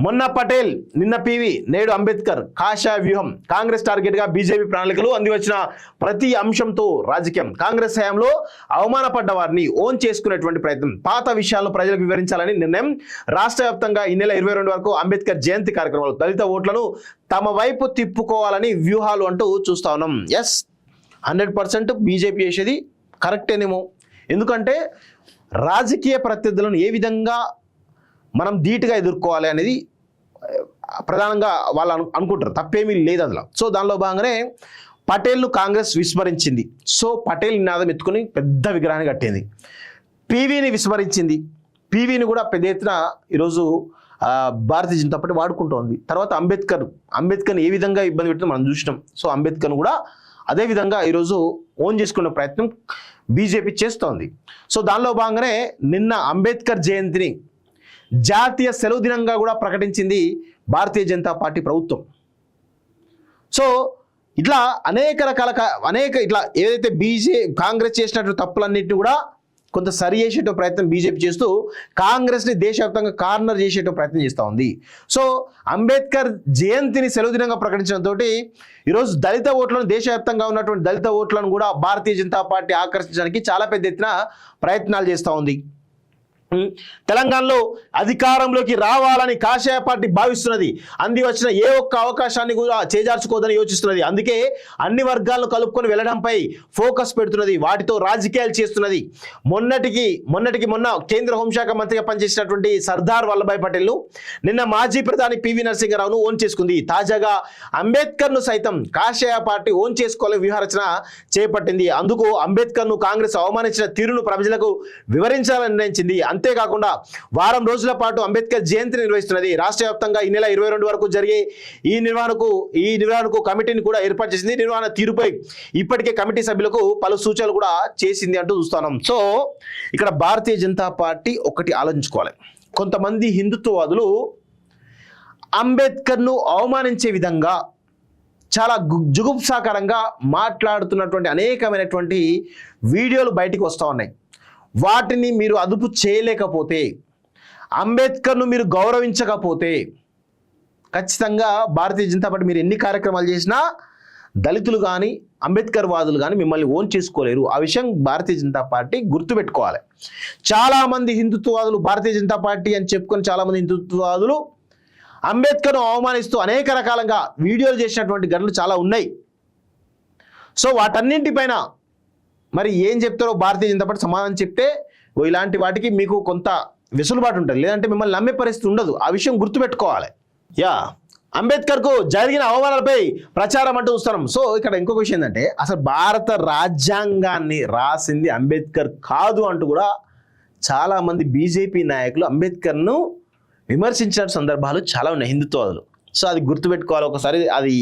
మొన్న పటేల్, నిన్న పివి, నేడు అంబేద్కర్ కాషాయ వ్యూహం. కాంగ్రెస్ టార్గెట్ గా బీజేపీ ప్రణాళికలు. అందివచ్చిన ప్రతి అంశంతో రాజకీయం. కాంగ్రెస్ హయాంలో అవమానపడ్డ వారిని ఓన్ చేసుకునేటువంటి ప్రయత్నం. పాత విషయాలను ప్రజలకు వివరించాలని నిర్ణయం. రాష్ట్ర వ్యాప్తంగా ఈ నెల 22 వరకు అంబేద్కర్ జయంతి కార్యక్రమాలు. దళిత ఓట్లను తమ వైపు తిప్పుకోవాలని వ్యూహాలు అంటూ చూస్తా ఉన్నాం. ఎస్, 100% బీజేపీ చేసేది కరెక్టేనేమో. ఎందుకంటే రాజకీయ ప్రత్యర్థులను ఏ విధంగా మనం ధీటుగా ఎదుర్కోవాలి అనేది ప్రధానంగా వాళ్ళు అనుకుంటారు. తప్పేమీ లేదు అందులో. సో దానిలో భాగంగానే పటేల్ను కాంగ్రెస్ విస్మరించింది. సో పటేల్ నినాదం ఎత్తుకుని పెద్ద విగ్రహాన్ని కట్టింది. పీవీని విస్మరించింది. పీవీని కూడా పెద్ద ఎత్తున ఈరోజు భారతీయ జనతా పార్టీ వాడుకుంటోంది. తర్వాత అంబేద్కర్ని ఏ విధంగా ఇబ్బంది పెట్టిందో మనం చూసినాం. సో అంబేద్కర్ను కూడా అదేవిధంగా ఈరోజు ఓన్ చేసుకునే ప్రయత్నం బీజేపీ చేస్తోంది. సో దానిలో భాగంగానే నిన్న అంబేద్కర్ జయంతిని జాతీయ సెలవు దినంగా కూడా ప్రకటించింది భారతీయ జనతా పార్టీ ప్రభుత్వం. సో ఇట్లా అనేక ఇట్లా ఏదైతే కాంగ్రెస్ చేసినటువంటి తప్పులన్నింటినీ కూడా కొంత సరి చేసేట ప్రయత్నం బీజేపీ చేస్తూ కాంగ్రెస్ని దేశవ్యాప్తంగా కార్నర్ చేసేట ప్రయత్నం చేస్తూ ఉంది. సో అంబేద్కర్ జయంతిని సెలవు దినంగా ప్రకటించడంతో ఈరోజు దళిత ఓట్లను, దేశవ్యాప్తంగా ఉన్నటువంటి దళిత ఓట్లను కూడా భారతీయ జనతా పార్టీ ఆకర్షించడానికి చాలా పెద్ద ఎత్తున ప్రయత్నాలు చేస్తూ ఉంది. తెలంగాణలో అధికారంలోకి రావాలని కాషాయ పార్టీ భావిస్తున్నది. అంది వచ్చిన ఏ ఒక్క అవకాశాన్ని కూడా చేజార్చుకోదని యోచిస్తున్నది. అందుకే అన్ని వర్గాలను కలుపుకొని వెళ్ళడంపై ఫోకస్ పెడుతున్నది. వాటితో రాజకీయాలు చేస్తున్నది. మొన్న కేంద్ర హోంశాఖ మంత్రిగా పనిచేసినటువంటి సర్దార్ వల్లభాయ్ పటేల్ను నిన్న మాజీ ప్రధాని పివి నరసింహారావును ఓన్ చేసుకుంది. తాజాగా అంబేద్కర్ను సైతం కాషాయ పార్టీ ఓన్ చేసుకోవాలని వ్యూహరచన చేపట్టింది. అందుకు అంబేద్కర్ను కాంగ్రెస్ అవమానించిన తీరును ప్రజలకు వివరించాలని నిర్ణయించింది. అంతేకాకుండా వారం రోజుల పాటు అంబేద్కర్ జయంతి నిర్వహిస్తున్నది. రాష్ట్ర వ్యాప్తంగా ఈ నెల 22 వరకు జరిగే ఈ నిర్వహణకు కమిటీని కూడా ఏర్పాటు చేసింది. నిర్వహణ తీరుపై ఇప్పటికే కమిటీ సభ్యులకు పలు సూచనలు కూడా చేసింది అంటూ చూస్తున్నాం. సో ఇక్కడ భారతీయ జనతా పార్టీ ఒకటి ఆలోచించుకోవాలి. కొంతమంది హిందుత్వవాదులు అంబేద్కర్ను అవమానించే విధంగా చాలా జుగుప్సాకరంగా మాట్లాడుతున్నటువంటి అనేకమైనటువంటి వీడియోలు బయటికి వస్తూ ఉన్నాయి. వాటిని మీరు అదుపు చేయలేకపోతే, అంబేద్కర్ను మీరు గౌరవించకపోతే ఖచ్చితంగా భారతీయ జనతా పార్టీ మీరు ఎన్ని కార్యక్రమాలు చేసినా దళితులు కానీ అంబేద్కర్ వాదులు కానీ మిమ్మల్ని ఓన్ చేసుకోలేరు. ఆ విషయం భారతీయ జనతా పార్టీ గుర్తుపెట్టుకోవాలి. చాలామంది హిందుత్వవాదులు భారతీయ జనతా పార్టీ అని చెప్పుకొని చాలామంది హిందుత్వవాదులు అంబేద్కర్ను అవమానిస్తూ అనేక రకాలుగా వీడియోలు చేసినటువంటి ఘటనలు చాలా ఉన్నాయి. సో వాటన్నింటిపైన మరి ఏం చెప్తారో భారతీయ జనతా పార్టీ సమాధానం చెప్తే ఇలాంటి వాటికి మీకు కొంత వెసులుబాటు ఉంటుంది. లేదంటే మిమ్మల్ని నమ్మే పరిస్థితి ఉండదు. ఆ విషయం గుర్తుపెట్టుకోవాలి. అంబేద్కర్కు జరిగిన అవమానాలపై ప్రచారం అంటూ చూస్తున్నాం. సో ఇక్కడ ఇంకొక విషయం ఏంటంటే అసలు భారత రాజ్యాంగాన్ని రాసింది అంబేద్కర్ కాదు అంటూ కూడా చాలామంది బీజేపీ నాయకులు అంబేద్కర్ను విమర్శించిన సందర్భాలు చాలా ఉన్నాయి హిందుత్వవాదులు. సో అది గుర్తుపెట్టుకోవాలి. ఒకసారి అది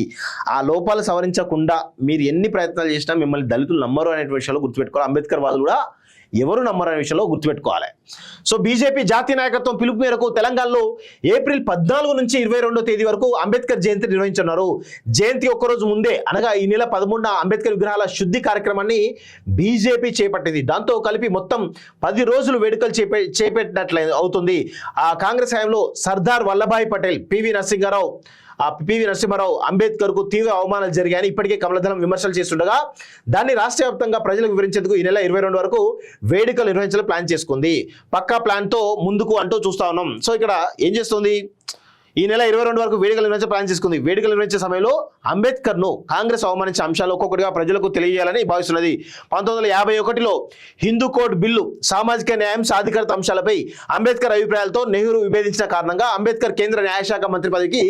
ఆ లోపాలు సవరించకుండా మీరు ఎన్ని ప్రయత్నాలు చేసినా మిమ్మల్ని దళితులు నమ్మరు అనే విషయంలో గుర్తుపెట్టుకోవాలి. అంబేద్కర్ వాదులు కూడా ఎవరు నమ్మరు అనే విషయంలో గుర్తుపెట్టుకోవాలి. సో బీజేపీ జాతీయ నాయకత్వం పిలుపు మేరకు తెలంగాణలో ఏప్రిల్ 14 నుంచి 22వ తేదీ వరకు అంబేద్కర్ జయంతి నిర్వహించున్నారు. జయంతి ఒక్కరోజు ముందే అనగా ఈ నెల 13న అంబేద్కర్ విగ్రహాల శుద్ధి కార్యక్రమాన్ని బీజేపీ చేపట్టింది. దాంతో కలిపి మొత్తం 10 రోజులు వేడుకలు చేపట్టినట్లు అవుతుంది. ఆ కాంగ్రెస్ హయాంలో సర్దార్ వల్లభాయ్ పటేల్, పివి నరసింహారావు అంబేద్కర్కు తీవ్ర అవమానాలు జరిగాయని ఇప్పటికే కమలదళం విమర్శలు చేస్తుండగా దాన్ని రాష్ట్ర వ్యాప్తంగా ప్రజలకు వివరించేందుకు ఈ నెల 22 వరకు వేడుకలు నిర్వహించాలని ప్లాన్ చేసుకుంది. పక్కా ప్లాన్తో ముందుకు అంటూ చూస్తా ఉన్నాం. సో ఇక్కడ ఏం చేస్తుంది, ఈ నెల 22 వరకు వేడుకలు నిర్వహించే ప్లాన్ చేసుకుంది. వేడుకలు నిర్వహించే సమయంలో అంబేద్కర్ను కాంగ్రెస్ అవమానించిన అంశాలు ఒక్కొక్కటిగా ప్రజలకు తెలియజేయాలని భావిస్తున్నది. 1951లో హిందూ కోడ్ బిల్లు, సామాజిక న్యాయం, సాధికారత అంశాలపై అంబేద్కర్ అభిప్రాయాలతో నెహ్రూ విభేదించిన కారణంగా అంబేద్కర్ కేంద్ర న్యాయశాఖ మంత్రి పదవికి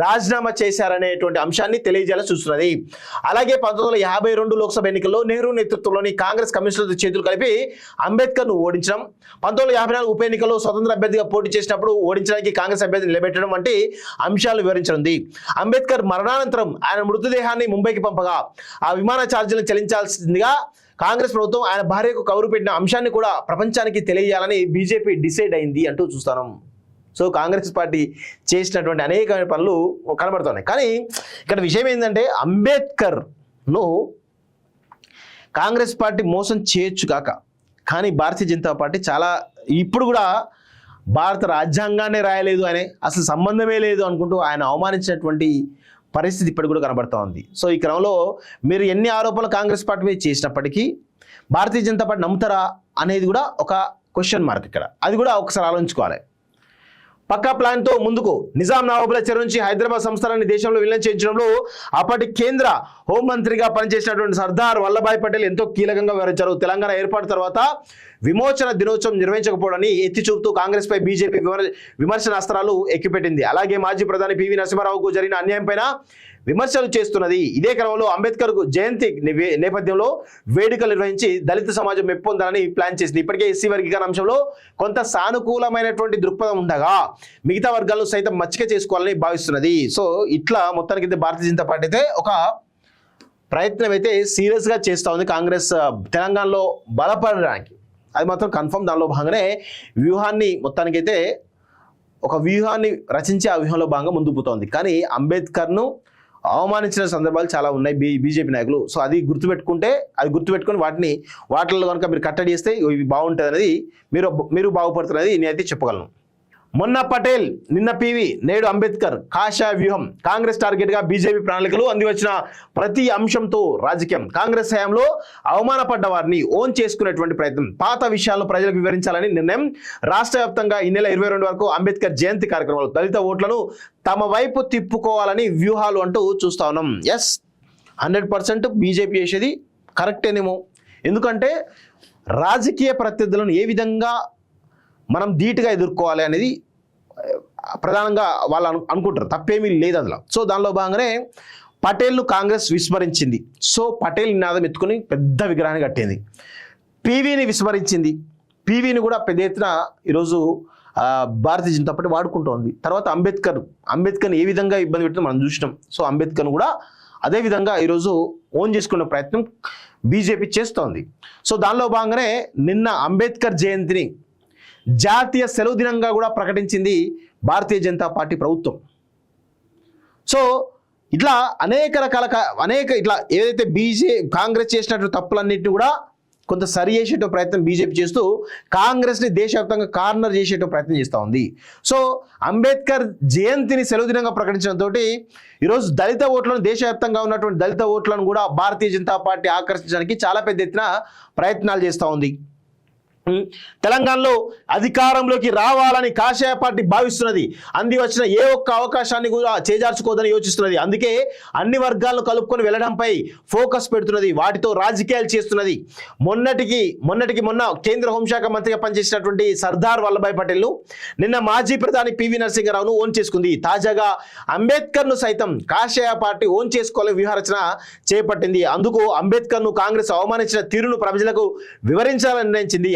రాజీనామా చేశారనేటువంటి అంశాన్ని తెలియజేయాలని చూస్తున్నది. అలాగే 1952 లోక్సభ ఎన్నికల్లో నెహ్రూ నేతృత్వంలోని కాంగ్రెస్ కమ్యూనిస్టులతో చేతులు కలిపి అంబేద్కర్ను ఓడించడం, 1954 ఉప ఎన్నికల్లో స్వతంత్ర అభ్యర్థిగా పోటీ చేసినప్పుడు ఓడించడానికి కాంగ్రెస్ అభ్యర్థిని నిలబెట్టడం వంటి అంశాలు వివరించనుంది. అంబేద్కర్ మరణానంతరం ఆయన మృతదేహాన్ని ముంబైకి పంపగా ఆ విమాన ఛార్జీలను చెల్లించాల్సిందిగా కాంగ్రెస్ ప్రభుత్వం ఆయన భార్యకు కౌరు పెట్టిన అంశాన్ని కూడా ప్రపంచానికి తెలియజేయాలని బీజేపీ డిసైడ్ అయింది అంటూ చూస్తాం. సో కాంగ్రెస్ పార్టీ చేసినటువంటి అనేక పనులు కనబడుతున్నాయి. కానీ ఇక్కడ విషయం ఏంటంటే అంబేద్కర్ను కాంగ్రెస్ పార్టీ మోసం చేయొచ్చు కాక, కానీ భారతీయ జనతా పార్టీ చాలా ఇప్పుడు కూడా భారత రాజ్యాంగాన్ని రాయలేదు అనే అసలు సంబంధమే లేదు అనుకుంటూ ఆయన అవమానించినటువంటి పరిస్థితి ఇప్పటికి కూడా కనబడతా ఉంది. సో ఈ క్రమంలో మీరు ఎన్ని ఆరోపణలు కాంగ్రెస్ పార్టీ మీద చేసినప్పటికీ భారతీయ జనతా పార్టీ నమ్ముతారా అనేది కూడా ఒక క్వశ్చన్ మార్క్ ఇక్కడ. అది కూడా ఒకసారి ఆలోచించుకోవాలి. పక్కా ప్లాన్తో ముందుకు నిజాం నవాబుల చెరువు నుంచి హైదరాబాద్ సంస్థానాన్ని దేశంలో విలీనం చేయించడంలో అప్పటి కేంద్ర హోంమంత్రిగా పనిచేసినటువంటి సర్దార్ వల్లభాయ్ పటేల్ ఎంతో కీలకంగా వ్యవహరించారు. తెలంగాణ ఏర్పాటు తర్వాత విమోచన దినోత్సవం నిర్వహించకపోవడాన్ని ఎత్తి చూపుతూ కాంగ్రెస్ పై బీజేపీ విమర్శనాస్త్రాలు ఎక్కుపెట్టింది. అలాగే మాజీ ప్రధాని పివి నరసింహారావుకు జరిగిన అన్యాయం పైన విమర్శలు చేస్తున్నది. ఇదే క్రమంలో అంబేద్కర్ జయంతి నేపథ్యంలో వేడుకలు నిర్వహించి దళిత సమాజం మెప్పొందాలని ప్లాన్ చేసింది. ఇప్పటికే ఎస్సీ వర్గీకరణ అంశంలో కొంత సానుకూలమైనటువంటి దృక్పథం ఉండగా మిగతా వర్గాలను సైతం మచ్చిక చేసుకోవాలని భావిస్తున్నది. సో ఇట్లా మొత్తానికి భారతీయ జనతా పార్టీ అయితే ఒక ప్రయత్నం అయితే సీరియస్గా చేస్తూ ఉంది కాంగ్రెస్ తెలంగాణలో బలపడడానికి. అది మాత్రం కన్ఫర్మ్. దానిలో భాగంగానే వ్యూహాన్ని మొత్తానికైతే ఒక వ్యూహాన్ని రచించి ఆ వ్యూహంలో భాగంగా ముందుకు పోతోంది. కానీ అంబేద్కర్ను అవమానించిన సందర్భాలు చాలా ఉన్నాయి బీజేపీ నాయకులు. సో అది గుర్తుపెట్టుకొని వాటిల్లో కనుక మీరు కట్టడి చేస్తే ఇవి బాగుంటుంది అనేది మీరు బాగుపడుతున్నది నేనైతే చెప్పగలను. మొన్న పటేల్, నిన్న పివి, నేడు అంబేద్కర్ కాషాయ వ్యూహం, కాంగ్రెస్ టార్గెట్గా బీజేపీ ప్రణాళికలు, అందివచ్చిన ప్రతి అంశంతో రాజకీయం, కాంగ్రెస్ హయాంలో అవమానపడ్డ వారిని ఓన్ చేసుకునేటువంటి ప్రయత్నం, పాత విషయాలను ప్రజలకు వివరించాలని నిర్ణయం. రాష్ట్ర వ్యాప్తంగా ఈ నెల 22 వరకు అంబేద్కర్ జయంతి కార్యక్రమాలు, దళిత ఓట్లను తమ వైపు తిప్పుకోవాలని వ్యూహాలు అంటూ చూస్తా ఉన్నాం. ఎస్, 100% బీజేపీ చేసేది కరెక్టేనేమో. ఎందుకంటే రాజకీయ ప్రత్యర్థులను ఏ విధంగా మనం ధీటుగా ఎదుర్కోవాలి అనేది ప్రధానంగా వాళ్ళు అనుకుంటారు. తప్పేమీ లేదు అందులో. సో దానిలో భాగంగానే పటేల్ను కాంగ్రెస్ విస్మరించింది. సో పటేల్ నినాదం ఎత్తుకుని పెద్ద విగ్రహాన్ని కట్టింది. పీవీని విస్మరించింది. పీవీని కూడా పెద్ద ఎత్తున ఈరోజు భారతీయ జనతా పార్టీ వాడుకుంటోంది. తర్వాత అంబేద్కర్ని ఏ విధంగా ఇబ్బంది పెట్టినా మనం చూసినాం. సో అంబేద్కర్ను కూడా అదేవిధంగా ఈరోజు ఓన్ చేసుకునే ప్రయత్నం బీజేపీ చేస్తోంది. సో దానిలో భాగంగానే నిన్న అంబేద్కర్ జయంతిని జాతీయ సెలవు దినంగా కూడా ప్రకటించింది భారతీయ జనతా పార్టీ ప్రభుత్వం. సో ఇట్లా ఇట్లా ఏదైతే కాంగ్రెస్ చేసినటువంటి తప్పులన్నింటినీ కూడా కొంత సరి చేసేట ప్రయత్నం బీజేపీ చేస్తూ కాంగ్రెస్ని దేశవ్యాప్తంగా కార్నర్ చేసేట ప్రయత్నం చేస్తూ ఉంది. సో అంబేద్కర్ జయంతిని సెలవు దినంగా ప్రకటించడంతో ఈరోజు దళిత ఓట్లను, దేశవ్యాప్తంగా ఉన్నటువంటి దళిత ఓట్లను కూడా భారతీయ జనతా పార్టీ ఆకర్షించడానికి చాలా పెద్ద ఎత్తున ప్రయత్నాలు చేస్తూ ఉంది. తెలంగాణలో అధికారంలోకి రావాలని కాషాయ పార్టీ భావిస్తున్నది. అంది వచ్చిన ఏ ఒక్క అవకాశాన్ని కూడా చేజార్చుకోదని యోచిస్తున్నది. అందుకే అన్ని వర్గాలను కలుపుకొని వెళ్ళడంపై ఫోకస్ పెడుతున్నది. వాటితో రాజకీయాలు చేస్తున్నది. మొన్న కేంద్ర హోంశాఖ మంత్రిగా పనిచేసినటువంటి సర్దార్ వల్లభాయ్ పటేల్ను, నిన్న మాజీ ప్రధాని పివి నరసింహారావును ఓన్ చేసుకుంది. తాజాగా అంబేద్కర్ను సైతం కాషాయ పార్టీ ఓన్ చేసుకోవాలని వ్యూహరచన చేపట్టింది. అందుకు అంబేద్కర్ను కాంగ్రెస్ అవమానించిన తీరును ప్రజలకు వివరించాలని నిర్ణయించింది.